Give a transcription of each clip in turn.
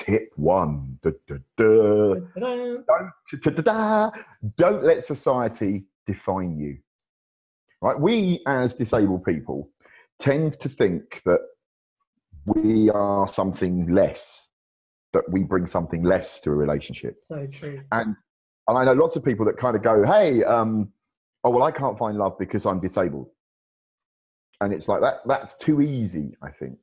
tip one. Da, da, da. Don't let society define you. Right? We, as disabled people, tend to think that we are something less, that we bring something less to a relationship. So true. And I know lots of people that kind of go, hey, oh, well, I can't find love because I'm disabled. And it's like that's too easy, I think.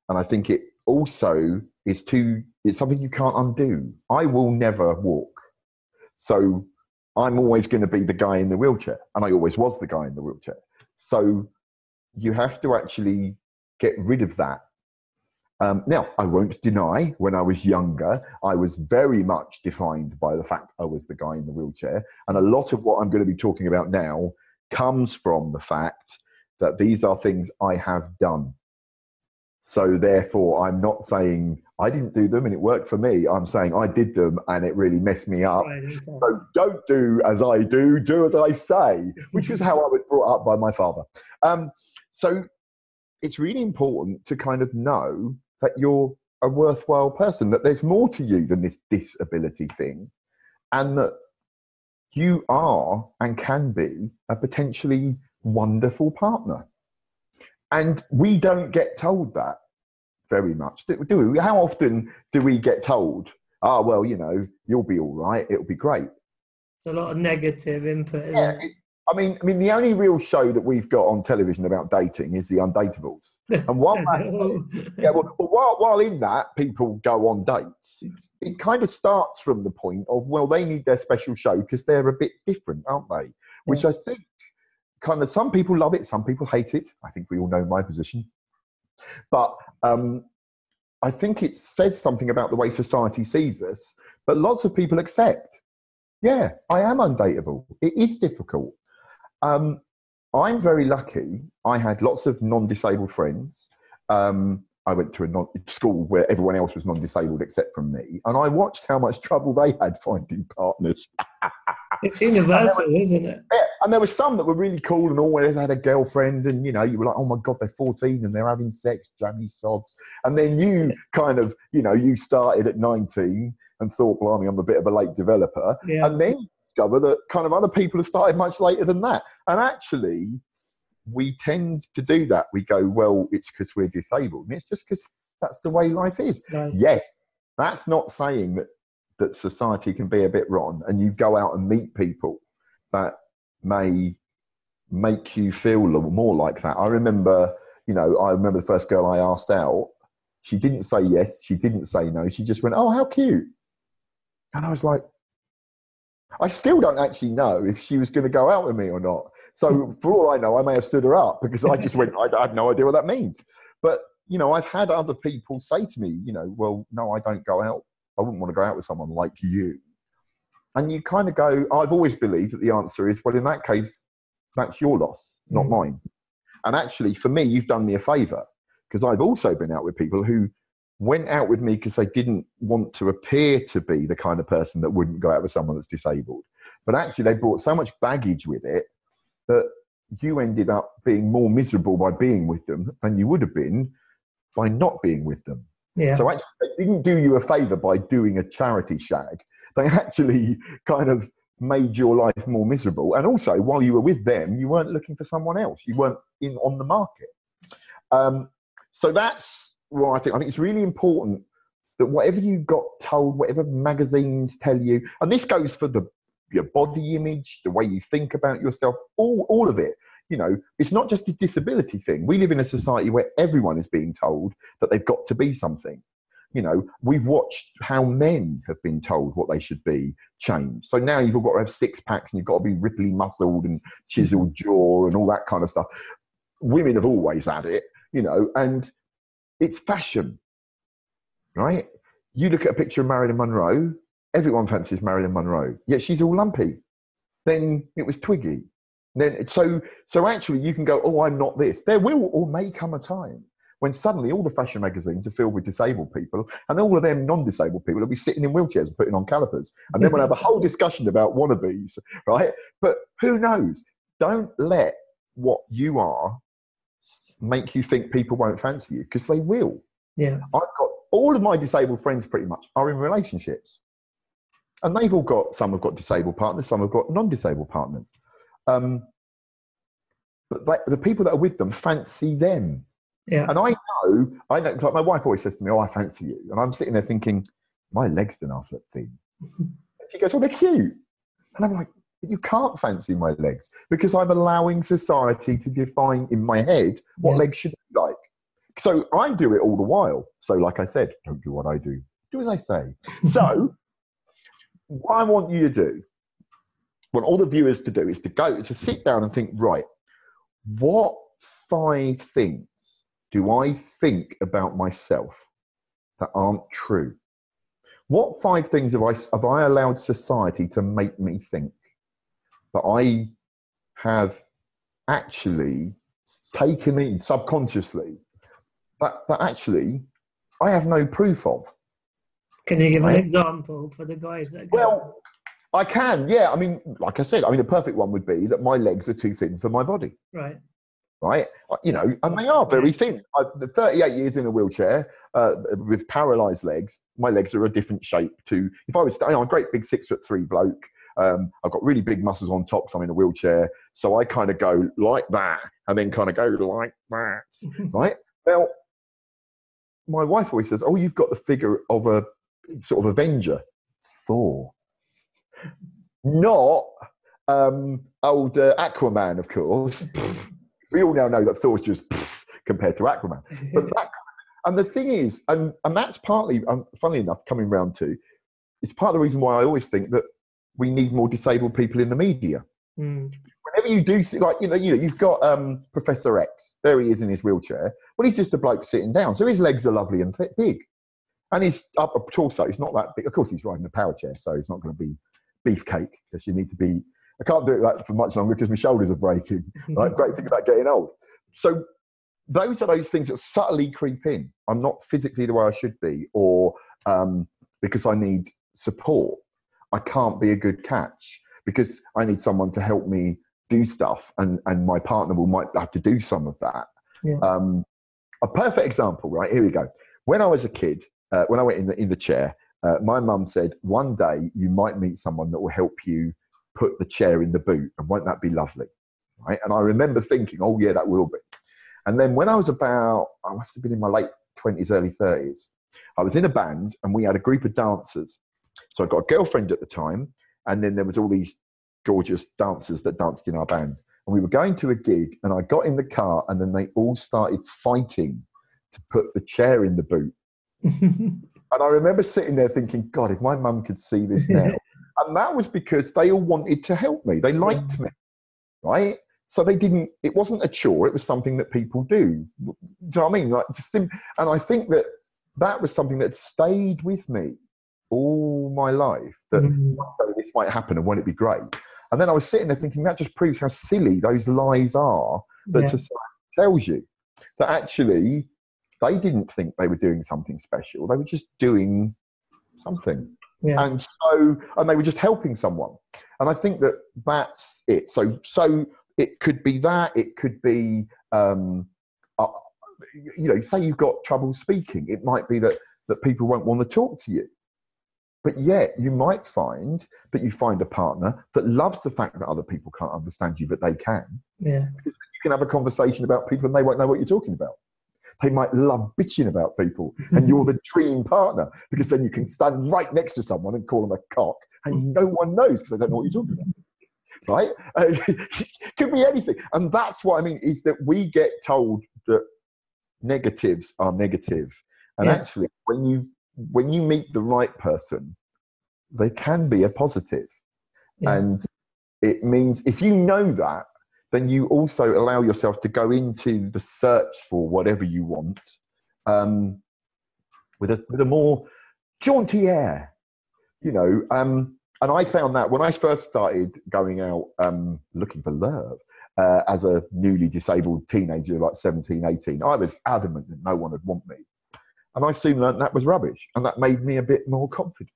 And I think it also is it's something you can't undo. I will never walk. So I'm always going to be the guy in the wheelchair. And I always was the guy in the wheelchair. So you have to actually get rid of that. Now, I won't deny when I was younger, I was very much defined by the fact I was the guy in the wheelchair. And a lot of what I'm going to be talking about now comes from the fact that these are things I have done. So therefore, I'm not saying I didn't do them and it worked for me. I'm saying I did them and it really messed me up. So don't do as I do as I say, which is how I was brought up by my father. So it's really important to kind of know that you're a worthwhile person, that there's more to you than this disability thing, and that you are and can be a potentially wonderful partner. And we don't get told that very much, do we? How often do we get told, oh, well, you know, you'll be all right, it'll be great? It's a lot of negative input, isn't it? I mean, the only real show that we've got on television about dating is The Undateables. And while while in that people go on dates, it kind of starts from the point of, well, they need their special show because they're a bit different, aren't they? Which I think kind of, some people love it, some people hate it. I think we all know my position. But I think it says something about the way society sees us, but lots of people accept, yeah, I am undateable. It is difficult. I'm very lucky. I had lots of non-disabled friends. I went to a school where everyone else was non-disabled except from me. And I watched how much trouble they had finding partners. It's universal, isn't it? Yeah, and there were some that were really cool and always had a girlfriend. And, you know, you were like, oh, my God, they're 14 and they're having sex, jammy sods. And then you kind of, you know, you started at 19 and thought, blimey, I'm a bit of a late developer. Yeah. And then discover that kind of other people have started much later than that. And actually, we tend to do that. We go, well, it's because we're disabled. And it's just because that's the way life is. Nice. Yes, that's not saying that society can be a bit rotten, and you go out and meet people that may make you feel a little more like that. I remember the first girl I asked out. She didn't say yes. She didn't say no. She just went, oh, how cute. And I was like, I still don't actually know if she was going to go out with me or not. So for all I know, I may have stood her up because I just went, I have no idea what that means. But, you know, I've had other people say to me, you know, well, no, I don't go out. I wouldn't want to go out with someone like you. And you kind of go, I've always believed that the answer is, well, in that case, that's your loss, not mine. And actually, for me, you've done me a favour, because I've also been out with people who went out with me because they didn't want to appear to be the kind of person that wouldn't go out with someone that's disabled. But actually, they brought so much baggage with it that you ended up being more miserable by being with them than you would have been by not being with them. Yeah. So actually, they didn't do you a favour by doing a charity shag. They actually kind of made your life more miserable. And also, while you were with them, you weren't looking for someone else. You weren't on the market. So that's what I think it's really important that whatever you got told, whatever magazines tell you, and this goes for your body image, the way you think about yourself, all of it. You know, it's not just a disability thing. We live in a society where everyone is being told that they've got to be something. You know, we've watched how men have been told what they should be changed. So now you've all got to have six packs and you've got to be ripply muscled and chiseled jaw and all that kind of stuff. Women have always had it, you know, and it's fashion, right? You look at a picture of Marilyn Monroe, everyone fancies Marilyn Monroe, yet she's all lumpy. Then it was Twiggy. Then so actually you can go, oh, I'm not this. There will or may come a time when suddenly all the fashion magazines are filled with disabled people, and all of them non-disabled people will be sitting in wheelchairs and putting on calipers. And then we'll have a whole discussion about wannabes, right? But who knows? Don't let what you are make you think people won't fancy you, because they will. Yeah. all of my disabled friends pretty much are in relationships. And they've all got, some have got disabled partners, some have got non-disabled partners. But the people that are with them fancy them. Yeah. And I know, like my wife always says to me, oh, I fancy you. And I'm sitting there thinking, my legs don't half look thin. And she goes, oh, they're cute. And I'm like, but you can't fancy my legs because I'm allowing society to define in my head what legs should be like. So I do it all the while. So like I said, don't do what I do. Do as I say. So what I want you to do, what all the viewers to do is to sit down and think, right, what 5 things do I think about myself that aren't true? What 5 things have I allowed society to make me think that I have actually taken in subconsciously that actually I have no proof of? Can you give an example for the guys that go? Well, I can, yeah. I mean, like I said, the perfect one would be that my legs are too thin for my body. Right. Right? And they are very thin. 38 years in a wheelchair with paralysed legs, my legs are a different shape to, if I was, I'm a great big 6'3" bloke. I've got really big muscles on top because I'm in a wheelchair. So I kind of go like that and then kind of go like that. Right? Well, my wife always says, oh, you've got the figure of a sort of Avenger. Thor. Not old Aquaman, of course. We all now know that Thor's just compared to Aquaman. But and the thing is, and that's partly, funnily enough, coming round to, it's part of the reason why I always think that we need more disabled people in the media. Whenever you do see, like, you've got Professor X, there he is in his wheelchair. Well, he's just a bloke sitting down. So his legs are lovely and big. And his upper torso is not that big. Of course, he's riding a power chair, so he's not going to be beefcake because you need to be, I can't do it for much longer because my shoulders are breaking. Right? Great thing about getting old. So those are those things that subtly creep in. I'm not physically the way I should be, or because I need support. I can't be a good catch because I need someone to help me do stuff, and my partner might have to do some of that. Yeah. A perfect example, right? Here we go. When I was a kid, when I went in the chair, my mum said, one day you might meet someone that will help you put the chair in the boot, and won't that be lovely? Right? And I remember thinking, oh yeah, that will be. And then when I was I must have been in my late 20s, early 30s, I was in a band and we had a group of dancers. So I got a girlfriend at the time, and then there was all these gorgeous dancers that danced in our band. And we were going to a gig, and I got in the car, and then they all started fighting to put the chair in the boot. And I remember sitting there thinking, God, if my mum could see this now. And that was because they all wanted to help me. They liked me, right? So it wasn't a chore. It was something that people do. Do you know what I mean? Like, and I think that was something that stayed with me all my life, that this might happen and won't it be great? And then I was sitting there thinking, that just proves how silly those lies are that society tells you. That actually, they didn't think they were doing something special. They were just doing something. Yeah. And they were just helping someone. And I think that's it. So it could be that. It could be, say you've got trouble speaking. It might be that people won't want to talk to you. But yet you might find that you find a partner that loves the fact that other people can't understand you, but they can. Yeah. Because you can have a conversation about people and they won't know what you're talking about. They might love bitching about people, and you're the dream partner, because then you can stand right next to someone and call them a cock, and no one knows because they don't know what you're talking about. Right? Could be anything. And that's what I mean, is that we get told that negatives are negative. And actually, when you meet the right person, they can be a positive. Yeah. And it means, if you know that, then you also allow yourself to go into the search for whatever you want with a more jaunty air, And I found that when I first started going out looking for love as a newly disabled teenager, like 17, 18, I was adamant that no one would want me. And I soon learned that was rubbish. And that made me a bit more confident.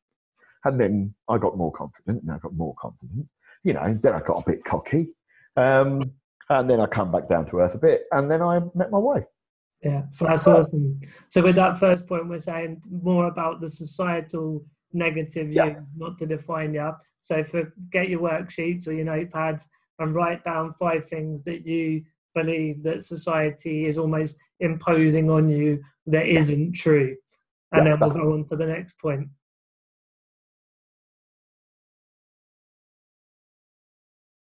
And then I got more confident, and I got more confident, and then I got a bit cocky. And then I come back down to earth a bit, and then I met my wife. Yeah, so that's awesome. So with that first point, we're saying more about the societal negative Yeah, view, not to define you. So get your worksheets or your notepads and write down 5 things that you believe that society is almost imposing on you that yeah, isn't true. And yeah. then we'll That's go on to the next point.